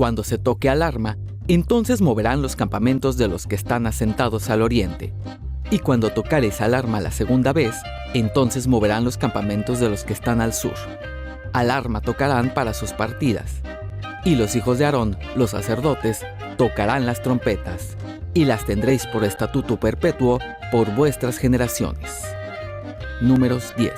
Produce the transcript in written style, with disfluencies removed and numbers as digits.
Cuando se toque alarma, entonces moverán los campamentos de los que están asentados al oriente. Y cuando tocares alarma la segunda vez, entonces moverán los campamentos de los que están al sur. Alarma tocarán para sus partidas. Y los hijos de Aarón, los sacerdotes, tocarán las trompetas, y las tendréis por estatuto perpetuo por vuestras generaciones. Números 10.